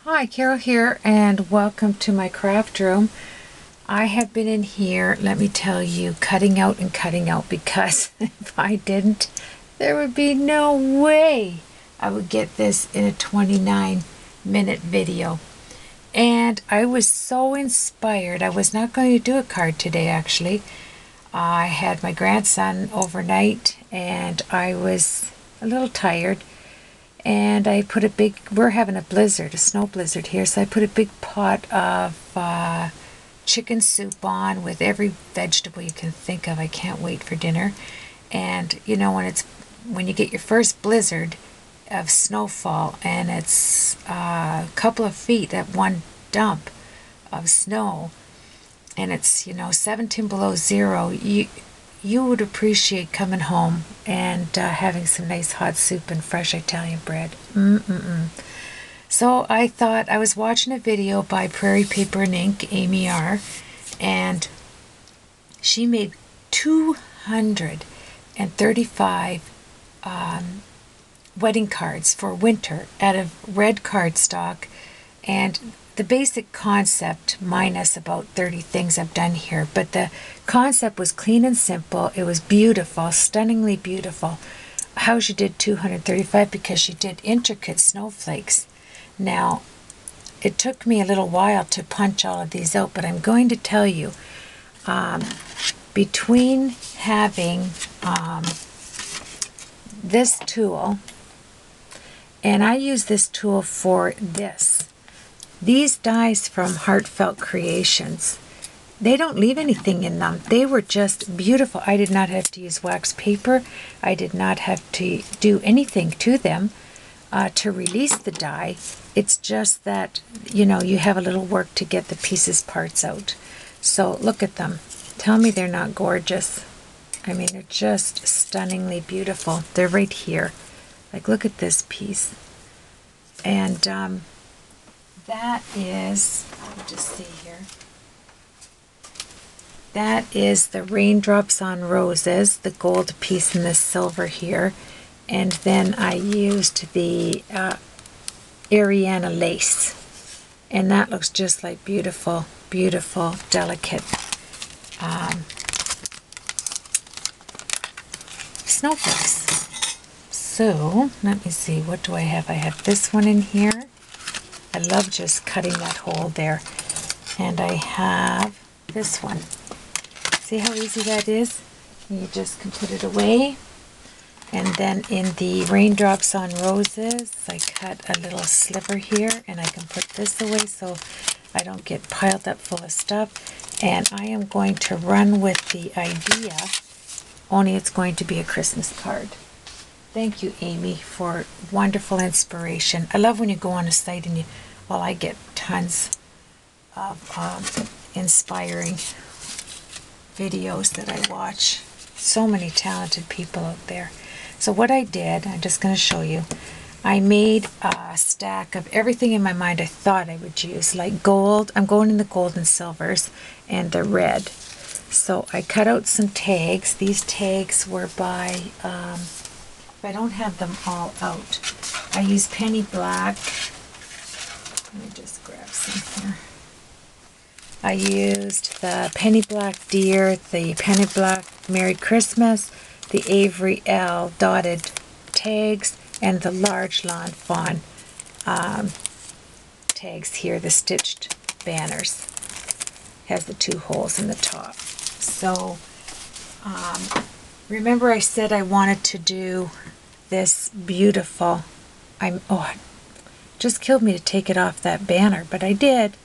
Hi, Carol here, and welcome to my craft room. I have been in here, let me tell you, cutting out and cutting out because if I didn't, there would be no way I would get this in a 29-minute video. And I was so inspired. I was not going to do a card today, actually. I had my grandson overnight, and I was a little tired. And I put we're having a blizzard, a snow blizzard here, so I put a big pot of chicken soup on with every vegetable you can think of. I can't wait for dinner. And you know, when you get your first blizzard of snowfall and it's a couple of feet at one dump of snow, and it's 17 below zero, you would appreciate coming home and having some nice hot soup and fresh Italian bread. So I thought, I was watching a video by Prairie Paper and Ink, Amy R., and she made 235 wedding cards for winter out of red cardstock, and the basic concept, minus about 30 things I've done here, but the concept was clean and simple. It was beautiful, stunningly beautiful. How she did 235? Because she did intricate snowflakes. Now, it took me a little while to punch all of these out, but I'm going to tell you, between having this tool, and I use this tool for this, these dies from Heartfelt Creations, they don't leave anything in them. They were just beautiful. I did not have to use wax paper. I did not have to do anything to them to release the die. It's just that, you have a little work to get the pieces parts out. So look at them. Tell me they're not gorgeous. I mean, they're just stunningly beautiful. They're right here. Like, look at this piece. And that is, let me just see here. That is the Raindrops on Roses, the gold piece and the silver here. And then I used the Ariana lace. And that looks just like beautiful, beautiful, delicate snowflakes. So, let me see, what do I have? I have this one in here. I love just cutting that hole there. And I have this one. See how easy that is? You just can put it away. And then in the Raindrops on Roses, I cut a little sliver here, and I can put this away so I don't get piled up full of stuff. And I am going to run with the idea, only it's going to be a Christmas card. Thank you, Amy, for wonderful inspiration. I love when you go on a site and I get tons of inspiring videos that I watch. So many talented people out there. So what I did, I'm just going to show you, I made a stack of everything in my mind I thought I would use, like gold. I'm going in the gold and silvers and the red. So I cut out some tags. These tags were by, if I don't have them all out, I use penny black. Let me just grab some here. I used the penny black deer, the penny black Merry Christmas, the Avery Elle dotted tags, and the large lawn fawn tags here, the stitched banners. Has the 2 holes in the top. So remember I said I wanted to do this beautiful, it just killed me to take it off that banner, but I did.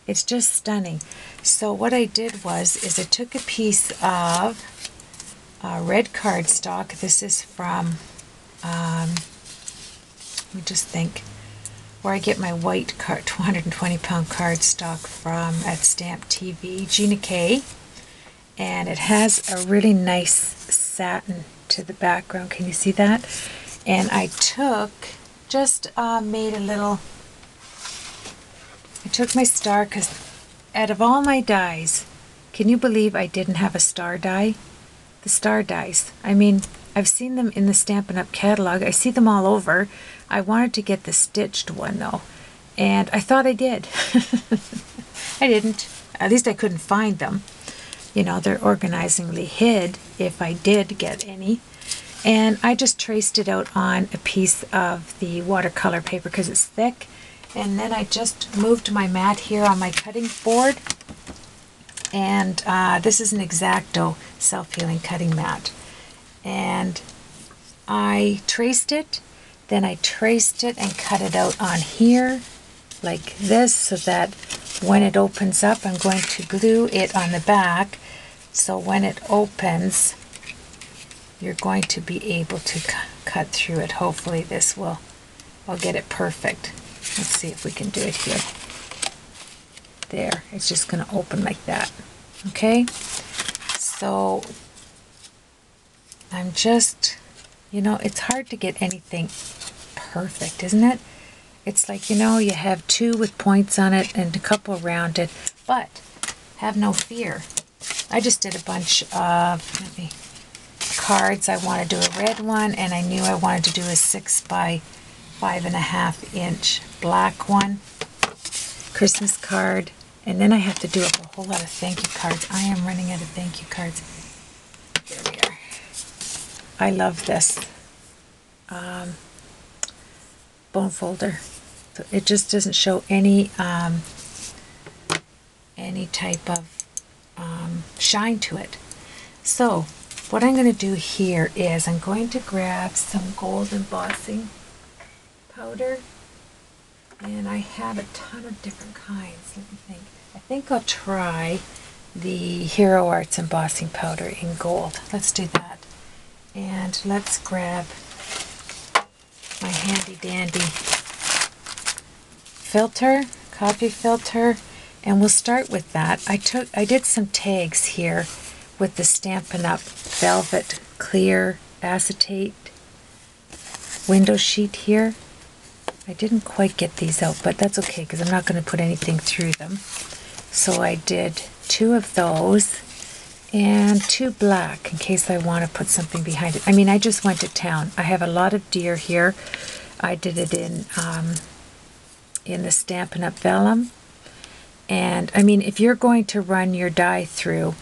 It's just stunning. So what I did was I took a piece of red cardstock. This is from, let me just think, where I get my white 220-pound cardstock from at Stamp TV, Gina K. And it has a really nice satin to the background. Can you see that? And I made a little, I took my star, because out of all my dies, can you believe I didn't have a star die? The star dies. I mean, I've seen them in the Stampin' Up! Catalog. I see them all over. I wanted to get the stitched one though. And I thought I did. I didn't. At least I couldn't find them. You know, they're organizingly hid if I did get any. And I just traced it out on a piece of the watercolor paper because it's thick. And then I just moved my mat here on my cutting board. And this is an X-Acto self-healing cutting mat. And I traced it, then I traced it and cut it out on here like this so that when it opens up, I'm going to glue it on the back. So when it opens, you're going to be able to cut through it. Hopefully this will, I'll get it perfect. Let's see if we can do it here. There, it's just going to open like that. Okay, so I'm just, you know, it's hard to get anything perfect, isn't it? It's like, you know, you have two with points on it and a couple rounded, but have no fear. I just did a bunch of cards. I want to do a red one, and I knew I wanted to do a 6 by 5.5 inch black one, Christmas card, and then I have to do a whole lot of thank you cards. I am running out of thank you cards. There we are. I love this bone folder. So it just doesn't show any type of shine to it. So what I'm going to do here is I'm going to grab some gold embossing powder, and I have a ton of different kinds. Let me think. I think I'll try the Hero Arts embossing powder in gold. Let's do that. And let's grab my handy dandy filter, coffee filter, and we'll start with that. I did some tags here with the Stampin' Up! Velvet Clear Acetate window sheet here. I didn't quite get these out, but that's okay because I'm not going to put anything through them. So I did 2 of those and 2 black in case I want to put something behind it. I mean, I just went to town. I have a lot of deer here. I did it in the Stampin' Up! Vellum. And I mean, if you're going to run your die through,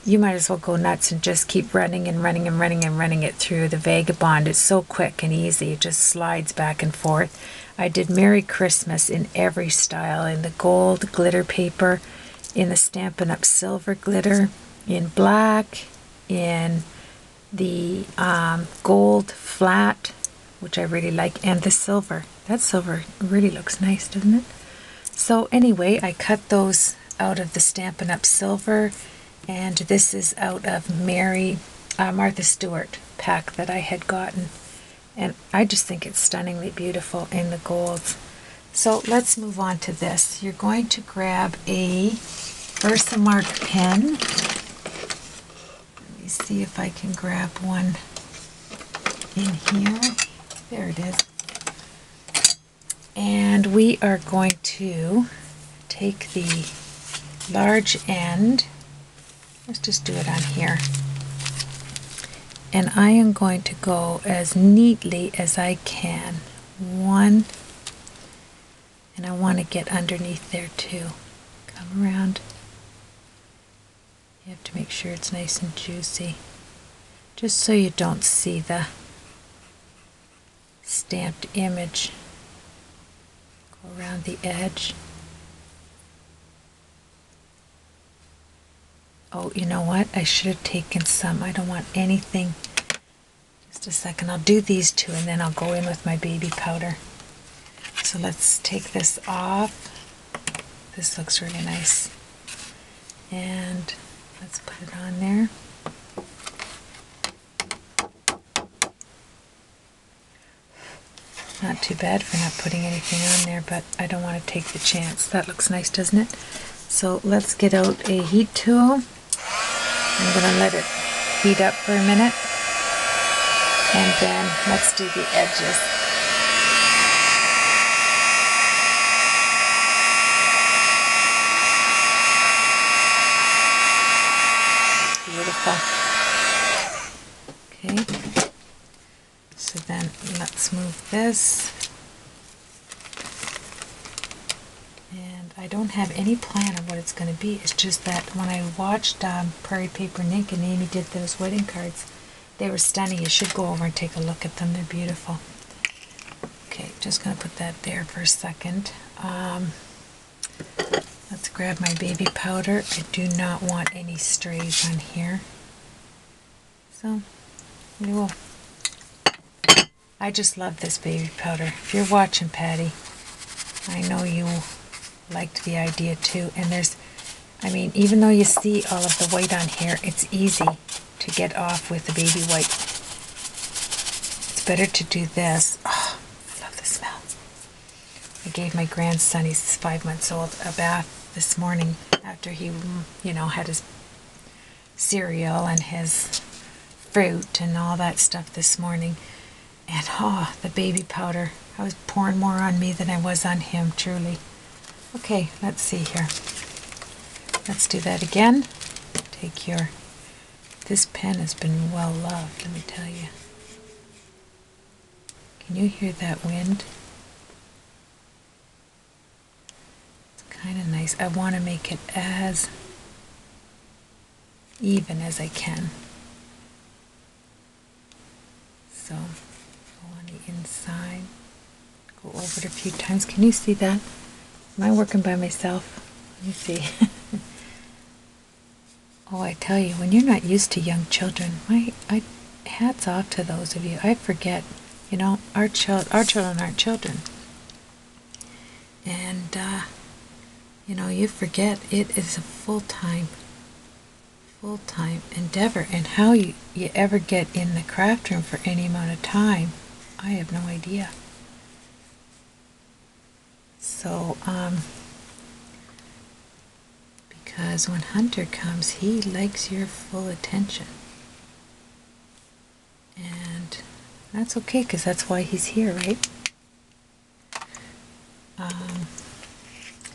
you might as well go nuts and just keep running and running and running and running it through the Vagabond. It's so quick and easy. It just slides back and forth. I did Merry Christmas in every style, in the gold glitter paper, in the Stampin' Up! Silver glitter, in black, in the gold flat, which I really like, and the silver. That silver really looks nice, doesn't it? So anyway, I cut those out of the Stampin' Up! Silver, and this is out of Martha Stewart pack that I had gotten. And I just think it's stunningly beautiful in the golds. So let's move on to this. You're going to grab a Versamark pen. Let me see if I can grab one in here. There it is. And we are going to take the large end. Let's just do it on here. And I am going to go as neatly as I can. 1, and I want to get underneath there too. Come around. You have to make sure it's nice and juicy, just so you don't see the stamped image. Go around the edge. Oh, you know what? I should have taken some. I don't want anything. Just a second. I'll do these 2 and then I'll go in with my baby powder. So let's take this off. This looks really nice. And let's put it on there. Not too bad for not putting anything on there, but I don't want to take the chance. That looks nice, doesn't it? So let's get out a heat tool. I'm going to let it heat up for a minute, and then let's do the edges. Beautiful. Okay, so then let's move this. I don't have any plan of what it's going to be. It's just that when I watched Prairie Paper and Ink and Amy did those wedding cards, they were stunning. You should go over and take a look at them. They're beautiful. Okay, just going to put that there for a second. Let's grab my baby powder. I do not want any strays on here. So, we will. I just love this baby powder. If you're watching, Patty, I know you liked the idea too. And there's, I mean, even though you see all of the white on here, it's easy to get off with the baby white. It's better to do this. Oh, I love the smell. I gave my grandson, he's 5 months old, a bath this morning after he, you know, had his cereal and his fruit and all that stuff this morning. And oh, the baby powder. I was pouring more on me than I was on him, truly. Okay, let's see here. Let's do that again. Take your... This pen has been well loved, let me tell you. Can you hear that wind? It's kind of nice. I want to make it as even as I can. So, go on the inside. Go over it a few times. Can you see that? Am I working by myself? Let me see. Oh, I tell you, when you're not used to young children, hats off to those of you. I forget, you know, our children aren't children. And, you know, you forget it is a full-time endeavor. And how you ever get in the craft room for any amount of time, I have no idea. So, because when Hunter comes, he likes your full attention. And that's okay, because that's why he's here, right?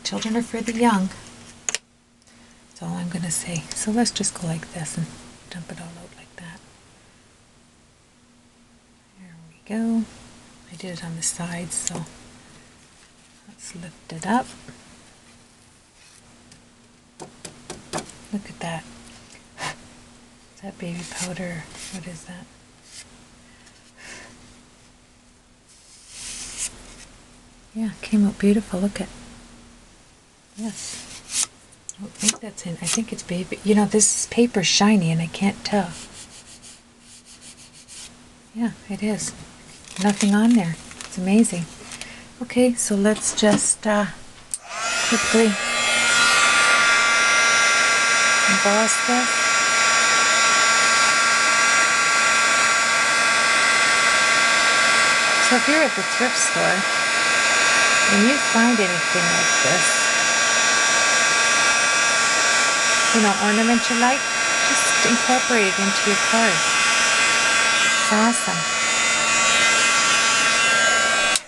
Children are for the young. That's all I'm going to say. So let's just go like this and dump it all out like that. There we go. I did it on the sides, so let's lift it up. Look at that. Is that baby powder? What is that? Yeah, came out beautiful. Look at. Yes. I don't think that's in. I think it's baby. You know, this paper's shiny and I can't tell. Yeah, it is. Nothing on there. It's amazing. Okay, so let's just quickly emboss this. So if you're at the thrift store and you find anything like this, you know, ornament you like, just incorporate it into your card. It's awesome.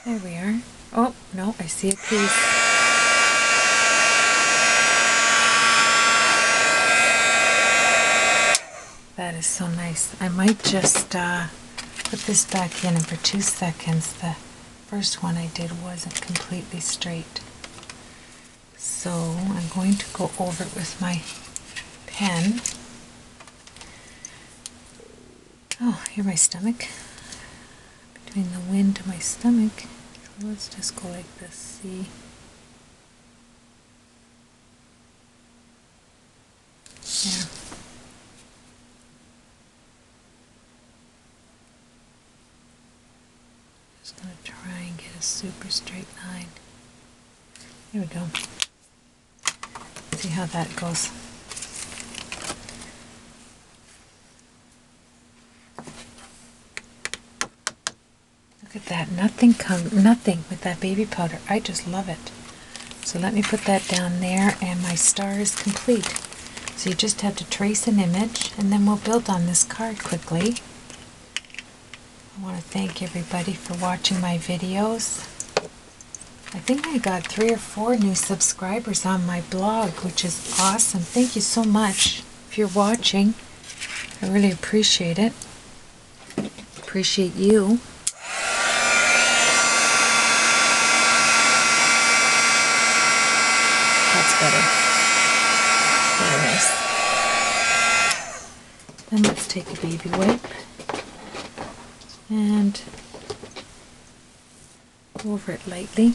There we are. Oh, no, I see a piece. That is so nice. I might just put this back in, and for 2 seconds, the first one I did wasn't completely straight. So I'm going to go over it with my pen. Oh, here's my stomach. Between the wind to my stomach. So let's just go like this, see? There. Just going to try and get a super straight line. There we go. See how that goes. Look at that. Nothing with that baby powder. I just love it. So let me put that down there, and my star is complete. So you just have to trace an image, and then we'll build on this card quickly. I want to thank everybody for watching my videos. I think I got 3 or 4 new subscribers on my blog, which is awesome. Thank you so much if you're watching. I really appreciate it. Appreciate you. better. Very nice. Then let's take a baby wipe and go over it lightly.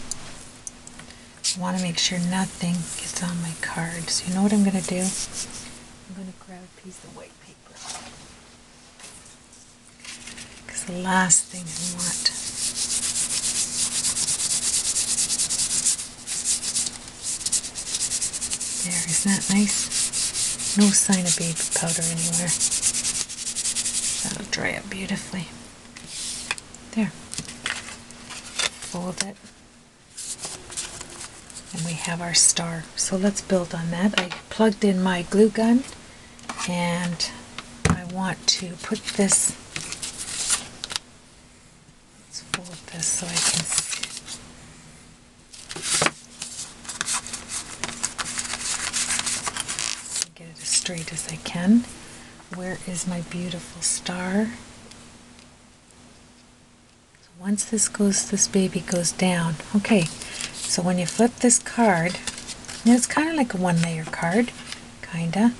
I want to make sure nothing gets on my card. So you know what I'm going to do? I'm going to grab a piece of white paper. Because the last thing I want there, isn't that nice? No sign of baby powder anywhere. That'll dry up beautifully. There. Fold it. And we have our star. So let's build on that. I plugged in my glue gun and I want to put this, let's fold this so I can get it as straight as I can. Where is my beautiful star? So once this baby goes down. Okay, so when you flip this card, it's kind of like a one-layer card, kinda.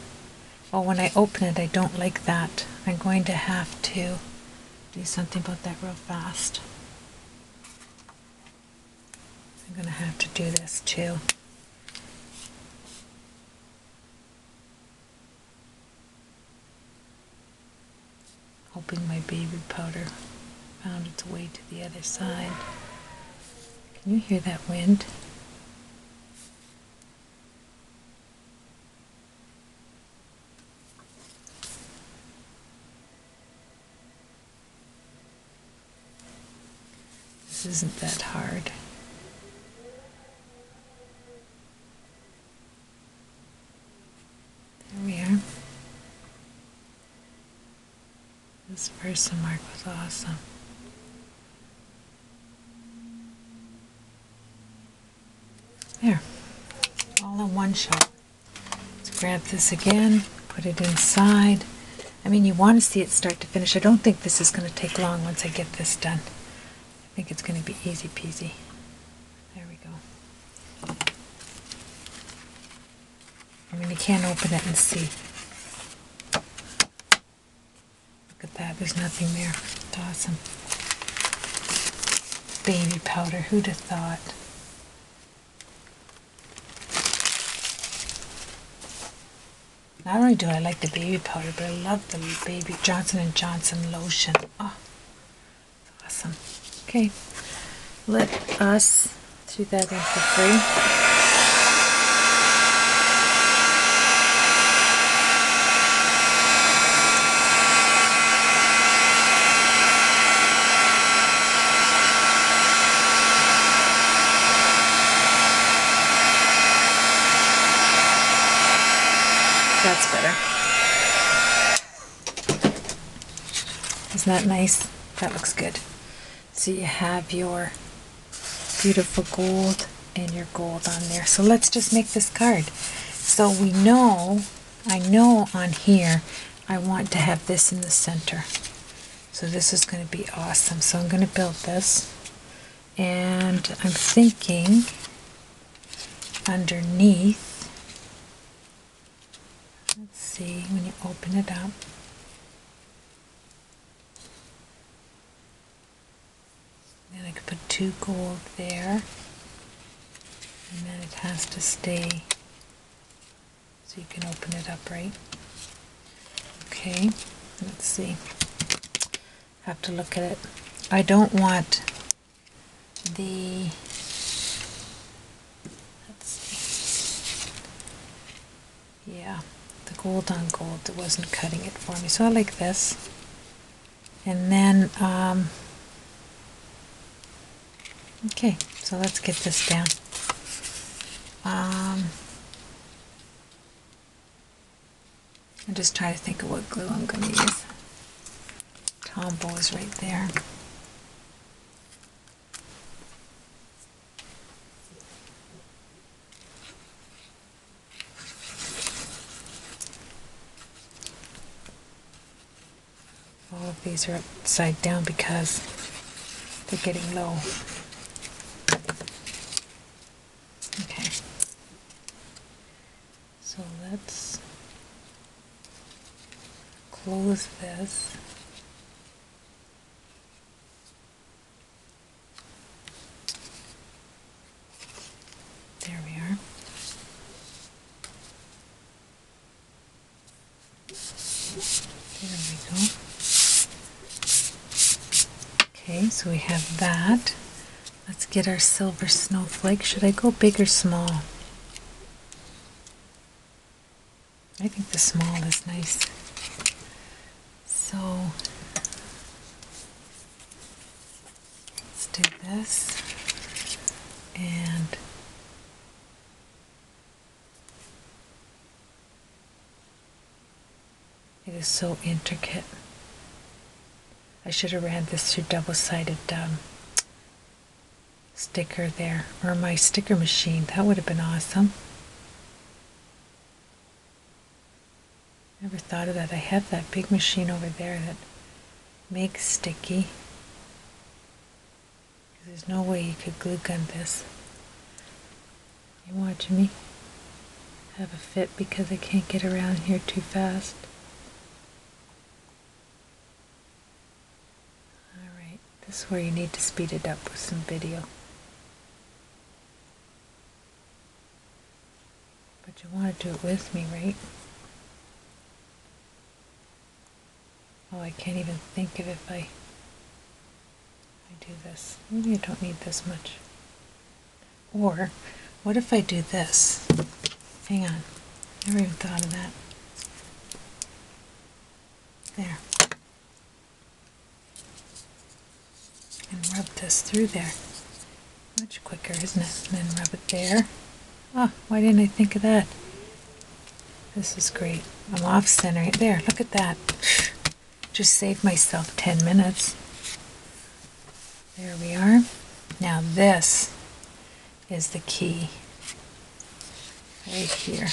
Oh, when I open it, I don't like that. I'm going to have to do something about that real fast. I'm going to have to do this too. Hoping my baby powder found its way to the other side. Can you hear that wind? This isn't that hard. There we are. This person mark was awesome. There. All in one shot. Let's grab this again, put it inside. I mean, you want to see it start to finish. I don't think this is going to take long once I get this done. I think it's going to be easy peasy. There we go. I mean, you can't open it and see. Look at that, there's nothing there. It's awesome. Baby powder, who'd have thought? Not only do I like the baby powder, but I love the baby Johnson & Johnson lotion. Oh, it's awesome. Okay, let us do that in for free. That's better. Isn't that nice? That looks good. So you have your beautiful gold and your gold on there. So let's just make this card. So we know, I know on here, I want to have this in the center. So this is going to be awesome. So I'm going to build this. And I'm thinking underneath, let's see, when you open it up, then I could put 2 gold there, and then it has to stay so you can open it up, right? Okay, let's see. Have to look at it. I don't want the, let's see, yeah, the gold on gold, it wasn't cutting it for me, so I like this. And then okay, so let's get this down. I'm just trying to think of what glue I'm going to use. Tombow is right there. All of these are upside down because they're getting low. Okay. let's close this. There we are. There we go. Okay, so we have that. Let's get our silver snowflake. Should I go big or small? I think the small is nice. So let's do this. And it is so intricate. I should have ran this through double-sided sticker there, or my sticker machine. That would have been awesome. Never thought of that. I have that big machine over there that makes sticky. There's no way you could glue gun this. You watching me have a fit because I can't get around here too fast. Alright, this is where you need to speed it up with some video. But you want to do it with me, right? Oh, I can't even think of if I do this. Maybe I don't need this much. Or, what if I do this? Hang on. Never even thought of that. There. And rub this through there. Much quicker, isn't it? And then rub it there. Oh, why didn't I think of that? This is great. I'm off center. There, look at that. Just saved myself 10 minutes. There we are. Now this is the key. Right here.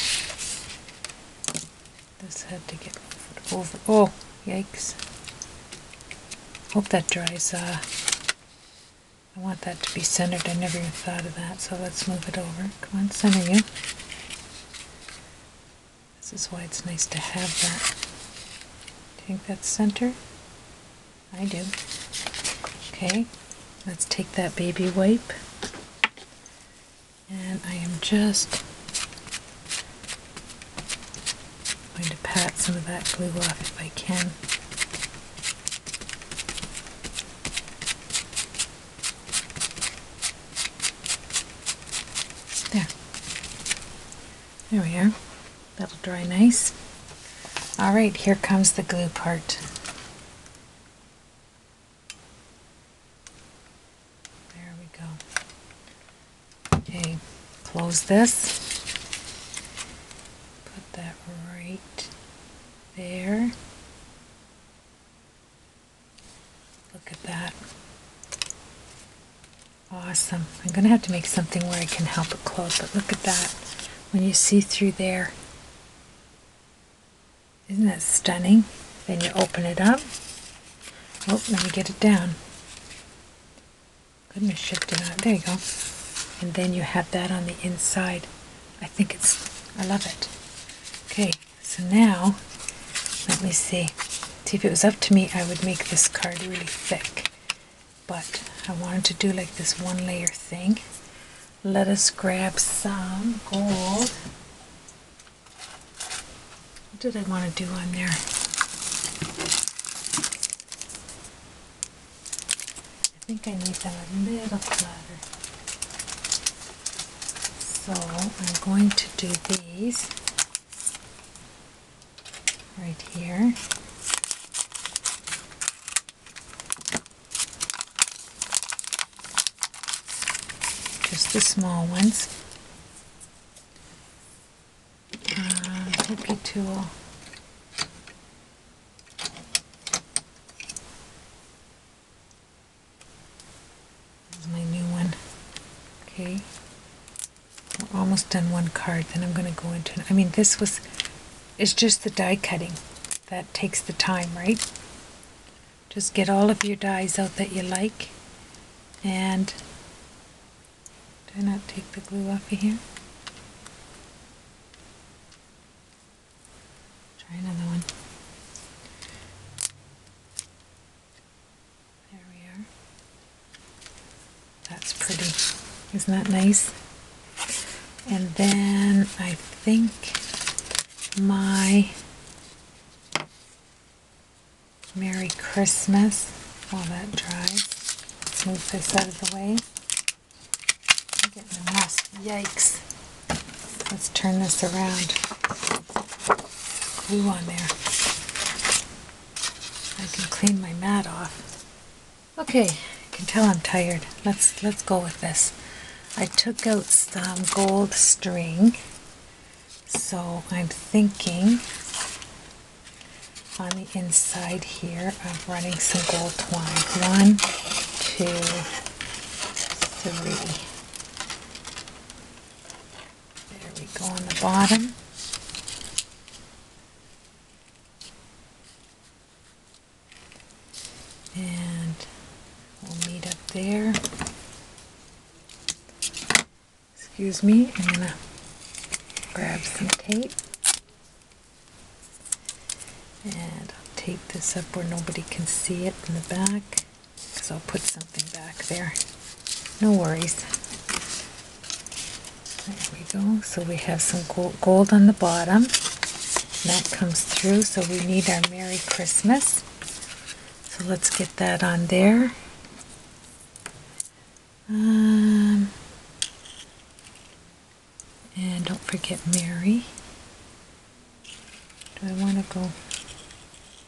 This had to get over. Oh, yikes. Hope that dries. I want that to be centered. I never even thought of that, so let's move it over. Come on, center you. This is why it's nice to have that. Do you think that's center? I do. Okay, let's take that baby wipe. And I am just going to pat some of that glue off if I can. There we are. That'll dry nice. Alright, here comes the glue part. There we go. Okay, close this. Put that right there. Look at that. Awesome. I'm going to have to make something where I can help it close, but look at that. When you see through there, isn't that stunning? Then you open it up. Oh, let me get it down. Goodness, shifted out. There you go. And then you have that on the inside. I love it. Okay, so now, let me see. See, if it was up to me, I would make this card really thick. But I wanted to do like this one layer thing. Let us grab some gold. What did I want to do on there? I think I need them a little flatter. So I'm going to do these right here. Just the small ones. Pokey tool. This is my new one. Okay. We're almost done one card, then I'm going to go into it. I mean, it's just the die cutting that takes the time, right? Just get all of your dies out that you like, and do I not take the glue off of here? Isn't that nice? And then I think my Merry Christmas, while that dries. Let's move this out of the way. I'm getting a mess. Yikes. Let's turn this around. Glue on there. I can clean my mat off. Okay, you can tell I'm tired. Let's go with this. I took out some gold string, so I'm thinking on the inside here of running some gold twine. 1, 2, 3. There we go on the bottom. And we'll meet up there. Excuse me, I'm gonna grab some tape. And I'll tape this up where nobody can see it in the back, because I'll put something back there. No worries. There we go. So we have some gold on the bottom. That comes through, so we need our Merry Christmas. So let's get that on there. And don't forget Mary. Do I want to go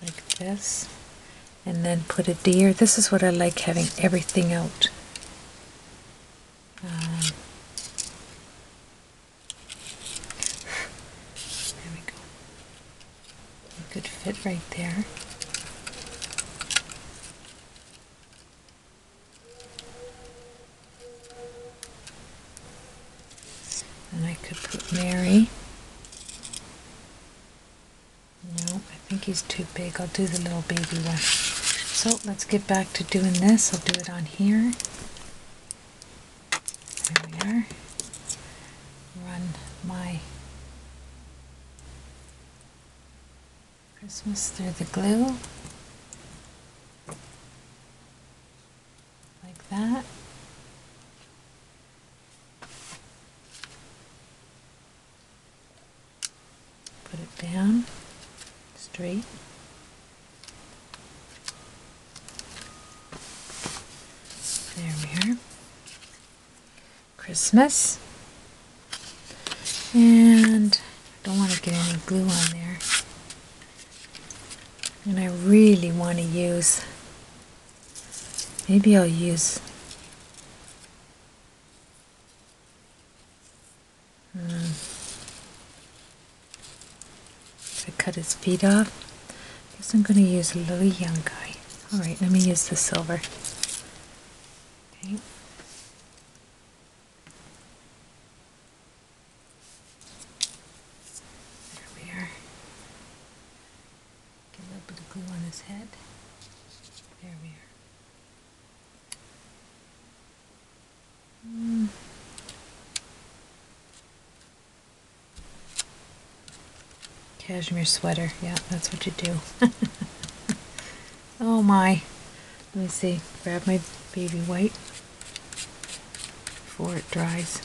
like this and then put a deer? This is what I like, having everything out. There we go. A good fit right there. And I could put Mary. No, I think he's too big. I'll do the little baby one. So let's get back to doing this. I'll do it on here. There we are. Run my Christmas through the glue. Like that. Put it down straight. There we are. Christmas. And I don't want to get any glue on there. And I really want to use, maybe I'll use I cut his feet off. I guess I'm going to use a little young guy. Alright, let me use the silver. Okay. There we are. Get a little bit of glue on his head. There we are. Cashmere sweater, yeah, that's what you do. Oh my. Let me see, grab my baby white before it dries.